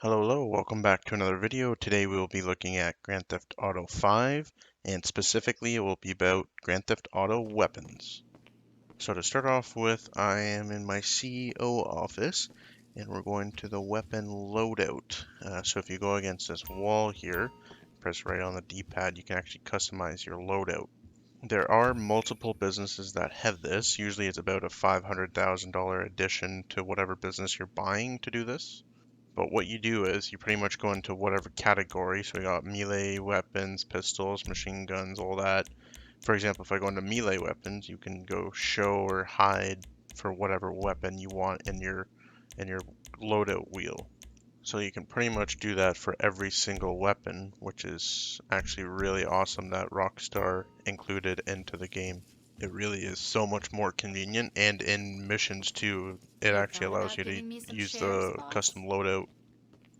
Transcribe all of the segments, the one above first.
Hello, welcome back to another video. Today we will be looking at Grand Theft Auto 5, and specifically it will be about Grand Theft Auto weapons. So to start off with, I am in my CEO office, and we're going to the weapon loadout. So if you go against this wall here, press right on the D-pad, you can actually customize your loadout. There are multiple businesses that have this. Usually it's about a $500,000 addition to whatever business you're buying to do this. But what you do is you pretty much go into whatever category. So we got melee weapons, pistols, machine guns, all that. For example, if I go into melee weapons, you can go show or hide for whatever weapon you want in your loadout wheel. So you can pretty much do that for every single weapon, which is actually really awesome that Rockstar included into the game. It really is so much more convenient, and in missions too, it You actually thought allows about you to giving me some use shares, the boss? custom loadout.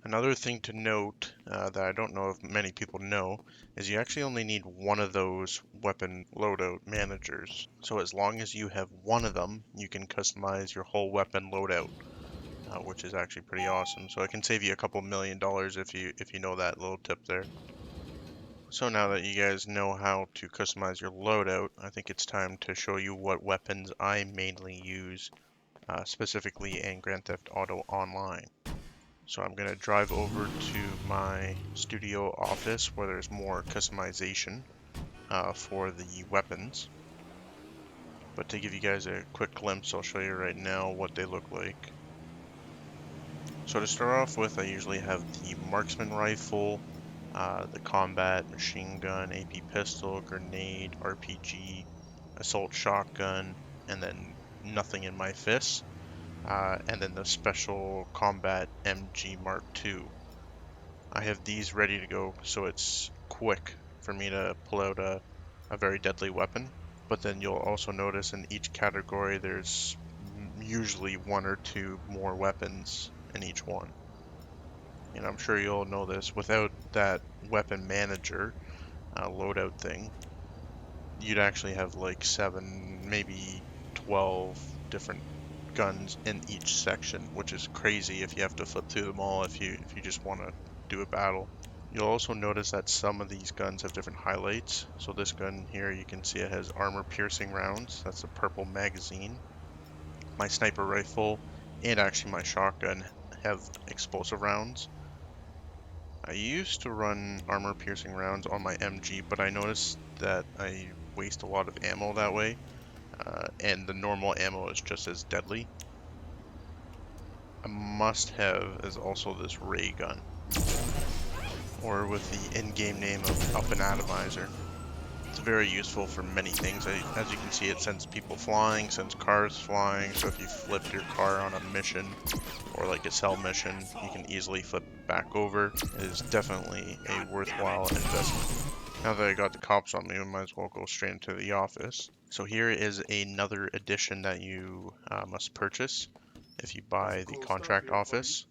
Another thing to note that I don't know if many people know is you actually only need one of those weapon loadout managers. So as long as you have one of them, you can customize your whole weapon loadout, which is actually pretty awesome. So it can save you a couple $1,000,000 if you know that little tip there. So now that you guys know how to customize your loadout, I think it's time to show you what weapons I mainly use, specifically in Grand Theft Auto Online. So I'm going to drive over to my studio office where there's more customization for the weapons. But to give you guys a quick glimpse, I'll show you right now what they look like. So to start off with, I usually have the marksman rifle, the combat machine gun, AP pistol, grenade, RPG, assault shotgun, and then nothing in my fists, and then the special combat MG Mark II. I have these ready to go, so it's quick for me to pull out a very deadly weapon. But then you'll also notice in each category there's usually one or two more weapons in each one. And I'm sure you'll know this. Without that weapon manager loadout thing, you'd actually have like seven, maybe 12 different guns in each section, which is crazy if you have to flip through them all if you just want to do a battle. You'll also notice that some of these guns have different highlights. So this gun here, you can see it has armor piercing rounds. That's a purple magazine. My sniper rifle and actually my shotgun have explosive rounds. I used to run armor piercing rounds on my MG, but I noticed that I waste a lot of ammo that way, and the normal ammo is just as deadly. A must have is also this ray gun, or with the in-game name of Up and Atomizer. It's very useful for many things. As you can see, it sends people flying, sends cars flying. So if you flip your car on a mission or like a cell mission, you can easily flip it back over. It is definitely a worthwhile investment. Now that I got the cops on me, I might as well go straight into the office. So here is another edition that you must purchase if you buy the contract office.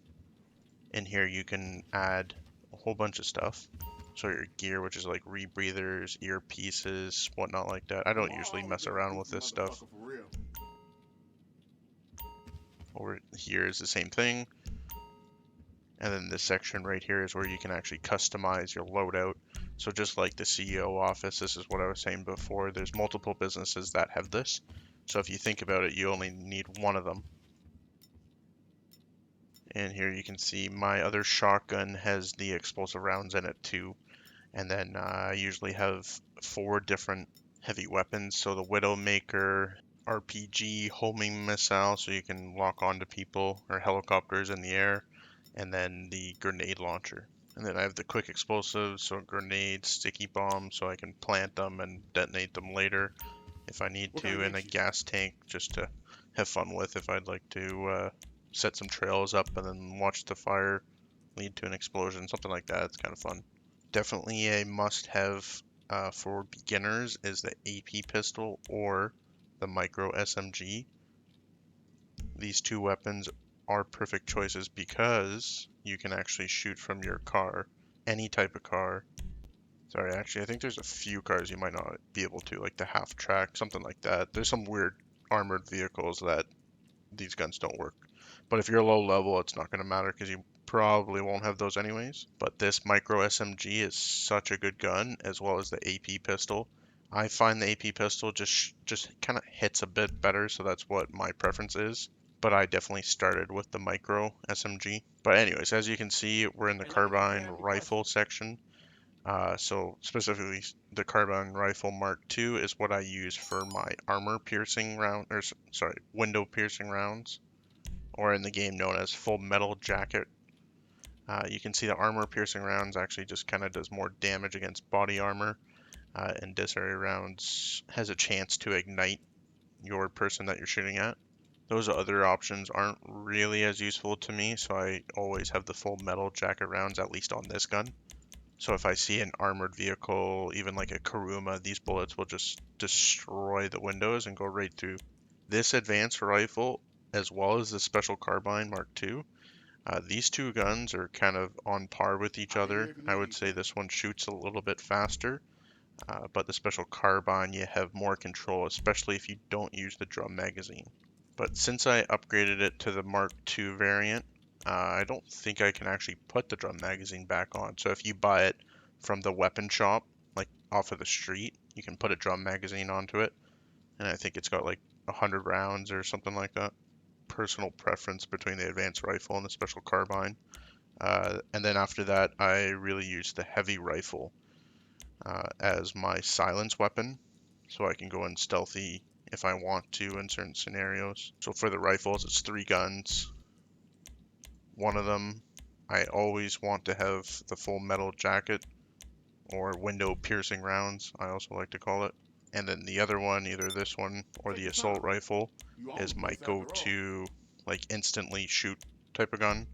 In here you can add a whole bunch of stuff. So your gear, which is like rebreathers, earpieces, whatnot like that. I don't usually mess around with this stuff. Over here is the same thing. And then this section right here is where you can actually customize your loadout. So just like the CEO office, this is what I was saying before. There's multiple businesses that have this. So if you think about it, you only need one of them. And here you can see my other shotgun has the explosive rounds in it too. And then I usually have 4 different heavy weapons. So the Widowmaker, RPG, homing missile, so you can lock onto people or helicopters in the air, and then the grenade launcher. And then I have the quick explosives, so grenades, sticky bombs, so I can plant them and detonate them later if I need to, and a gas tank just to have fun with if I'd like to set some trails up and then watch the fire lead to an explosion, something like that. It's kind of fun. Definitely a must-have for beginners is the AP pistol or the micro SMG. These two weapons are perfect choices because you can actually shoot from your car, any type of car. Sorry, actually, I think there's a few cars you might not be able to, like the half track, something like that. There's some weird armored vehicles that these guns don't work. But if you're low level, it's not going to matter because you probably won't have those anyways. But this micro SMG is such a good gun, as well as the AP pistol. I find the AP pistol just kind of hits a bit better, so that's what my preference is. But I definitely started with the micro SMG. But anyways, as you can see, we're in the carbine rifle section. So specifically, the carbine rifle Mark II is what I use for my armor piercing round, or sorry, window piercing rounds, or in the game known as full metal jacket. You can see the armor piercing rounds actually just kind of does more damage against body armor, and disarray rounds has a chance to ignite your person that you're shooting at. Those other options aren't really as useful to me, so I always have the full metal jacket rounds, at least on this gun. So if I see an armored vehicle, even like a Kuruma, these bullets will just destroy the windows and go right through. This advanced rifle, as well as the special carbine Mark II, these two guns are kind of on par with each other. I would say this one shoots a little bit faster, but the special carbine, you have more control, especially if you don't use the drum magazine. But since I upgraded it to the Mark II variant, I don't think I can actually put the drum magazine back on. So if you buy it from the weapon shop, like off of the street, you can put a drum magazine onto it. And I think it's got like 100 rounds or something like that. Personal preference between the advanced rifle and the special carbine. And then after that, I really use the heavy rifle as my silence weapon. So I can go in stealthy if I want to in certain scenarios. So for the rifles, it's 3 guns. One of them, I always want to have the full metal jacket, or window piercing rounds, I also like to call it. And then the other one, either this one or the assault rifle, is my go-to, like, instantly shoot type of gun.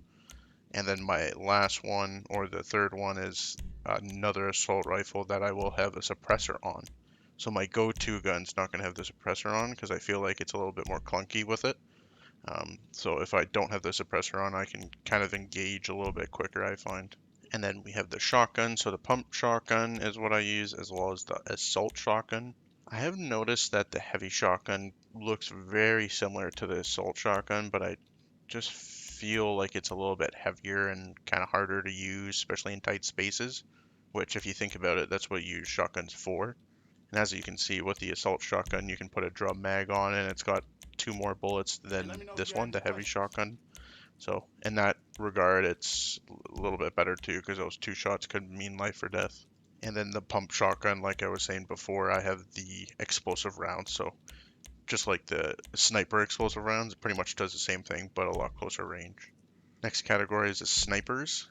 And then my last one, or the third one, is another assault rifle that I will have a suppressor on. So my go-to gun's not going to have the suppressor on because I feel like it's a little bit more clunky with it. So if I don't have the suppressor on, I can kind of engage a little bit quicker, I find. And then we have the shotgun. So the pump shotgun is what I use, as well as the assault shotgun. I have noticed that the heavy shotgun looks very similar to the assault shotgun, but I just feel like it's a little bit heavier and kind of harder to use, especially in tight spaces, which if you think about it, that's what you use shotguns for. And as you can see with the assault shotgun, you can put a drum mag on and it's got 2 more bullets than this one, the heavy shotgun. So in that regard, it's a little bit better too, because those 2 shots could mean life or death. And then the pump shotgun, like I was saying before, I have the explosive rounds. So just like the sniper explosive rounds, it pretty much does the same thing, but a lot closer range. Next category is the snipers.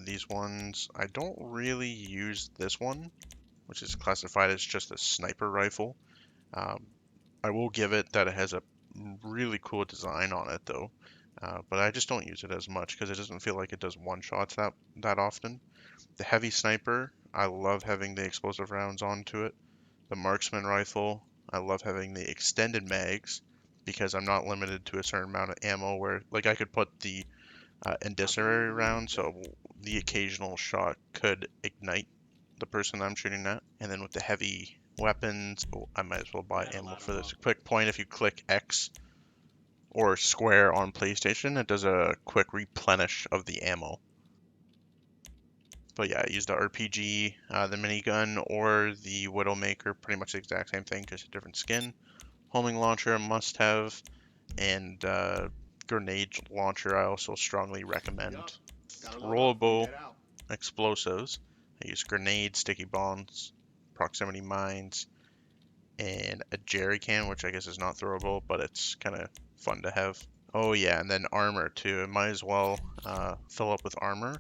These ones, I don't really use this one, which is classified as just a sniper rifle. I will give it that it has a really cool design on it though, but I just don't use it as much because it doesn't feel like it does one shots that often. The heavy sniper, I love having the explosive rounds onto it. The marksman rifle, I love having the extended mags because I'm not limited to a certain amount of ammo where, like, I could put the incendiary round, so the occasional shot could ignite the person I'm shooting at. And then with the heavy weapons, I might as well buy ammo for this. Quick point, if you click X or square on PlayStation, it does a quick replenish of the ammo. But yeah, I use the RPG, the minigun, or the Widowmaker, pretty much the exact same thing, just a different skin. Homing launcher, must have, and grenade launcher I also strongly recommend. Throwable explosives, I use grenades, sticky bombs, proximity mines, and a jerry can, which I guess is not throwable, but it's kind of fun to have. Oh yeah, and then armor too. I might as well fill up with armor.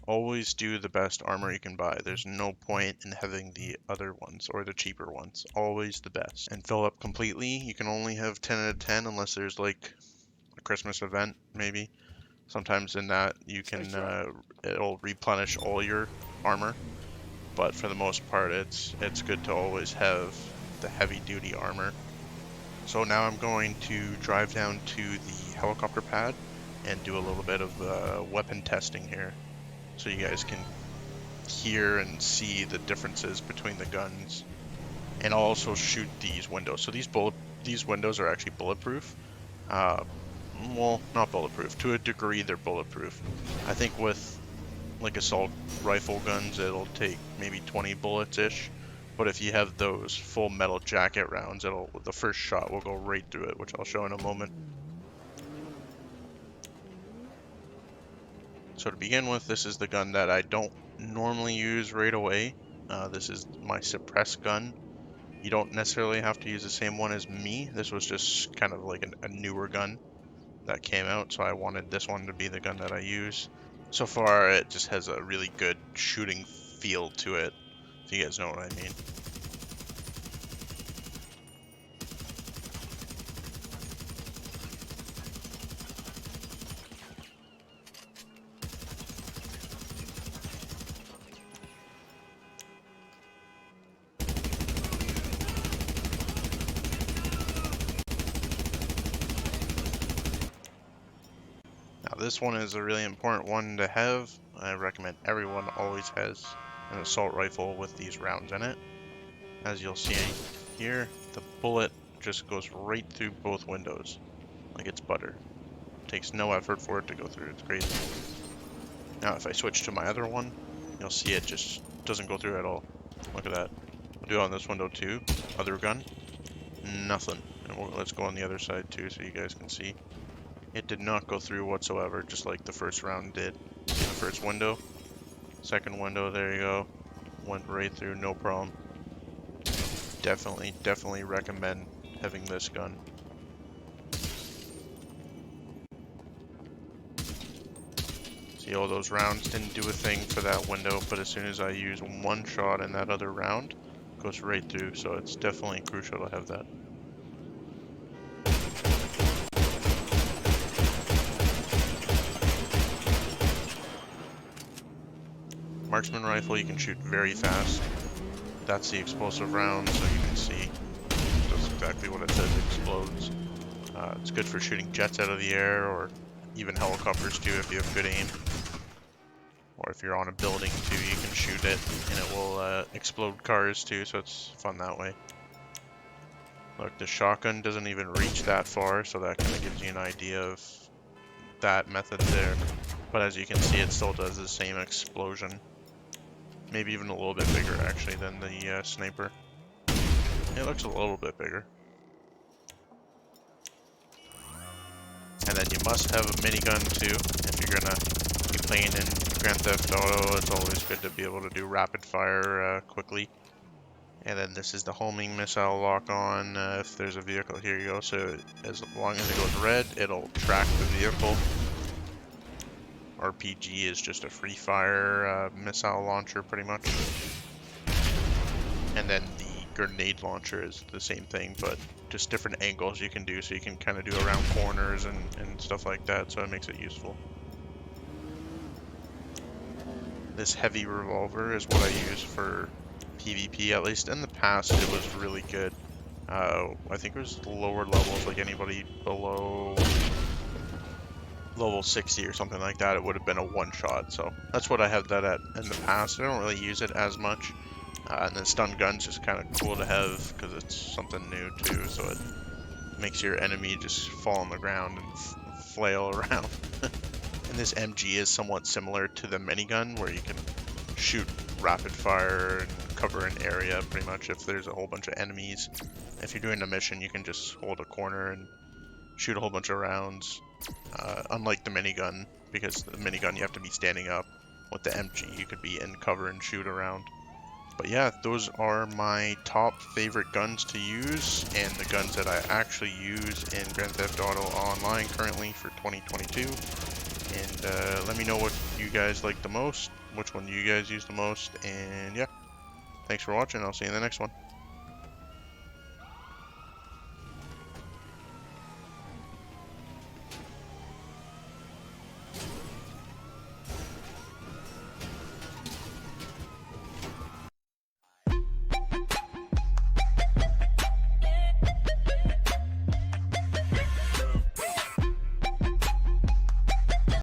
Always do the best armor you can buy. There's no point in having the other ones or the cheaper ones. Always the best. And fill up completely. You can only have 10 out of 10 unless there's like a Christmas event, maybe. Sometimes in that you can it'll replenish all your armor. But for the most part, it's good to always have the heavy duty armor. So now I'm going to drive down to the helicopter pad and do a little bit of weapon testing here, so you guys can hear and see the differences between the guns. And I'll also shoot these windows. So these windows are actually bulletproof. Well, not bulletproof. To a degree, they're bulletproof. I think with like assault rifle guns, it'll take maybe 20 bullets-ish. But if you have those full metal jacket rounds, the first shot will go right through it, which I'll show in a moment. So to begin with, this is the gun that I don't normally use right away. This is my suppress gun. You don't necessarily have to use the same one as me. This was just kind of like a newer gun that came out, so I wanted this one to be the gun that I use. So far, it just has a really good shooting feel to it, if you guys know what I mean. Now this one is a really important one to have. I recommend everyone always has an assault rifle with these rounds in it. As you'll see here, the bullet just goes right through both windows, like it's butter. It takes no effort for it to go through, it's crazy. Now if I switch to my other one, you'll see it just doesn't go through at all. Look at that. I'll do it on this window too. Other gun, nothing. And let's go on the other side too so you guys can see. It did not go through whatsoever, just like the first round did. The first window, second window, there you go. Went right through, no problem. Definitely recommend having this gun. See, all those rounds didn't do a thing for that window, but as soon as I use one shot in that other round, it goes right through, so it's definitely crucial to have that. Marksman rifle, you can shoot very fast. That's the explosive round, so you can see it does exactly what it says, it explodes. It's good for shooting jets out of the air, or even helicopters too if you have good aim. Or if you're on a building too, you can shoot it, and it will explode cars too, so it's fun that way. Look, the shotgun doesn't even reach that far, so that kind of gives you an idea of that method there. But as you can see, it still does the same explosion. Maybe even a little bit bigger, actually, than the sniper. It looks a little bit bigger. And then you must have a minigun, too. If you're gonna be playing in Grand Theft Auto, it's always good to be able to do rapid fire quickly. And then this is the homing missile lock-on. If there's a vehicle, here you go. So as long as it goes red, it'll track the vehicle. RPG is just a free fire missile launcher, pretty much. And then the grenade launcher is the same thing, but just different angles you can do, so you can kind of do around corners and stuff like that, so it makes it useful. This heavy revolver is what I use for PvP, at least in the past it was really good. I think it was lower levels, like anybody below level 60 or something like that, it would have been a one-shot, so that's what I have that at in the past. I don't really use it as much. And then stun gun's just kind of cool to have because it's something new too, so it makes your enemy just fall on the ground and flail around. And this MG is somewhat similar to the minigun, where you can shoot rapid fire and cover an area pretty much if there's a whole bunch of enemies. If you're doing a mission, you can just hold a corner and shoot a whole bunch of rounds. Unlike the minigun, because the minigun you have to be standing up. With the MG, you could be in cover and shoot around. But yeah, those are my top favorite guns to use, and the guns that I actually use in Grand Theft Auto Online currently for 2022. And let me know what you guys like the most, which one you guys use the most, and yeah. Thanks for watching, I'll see you in the next one.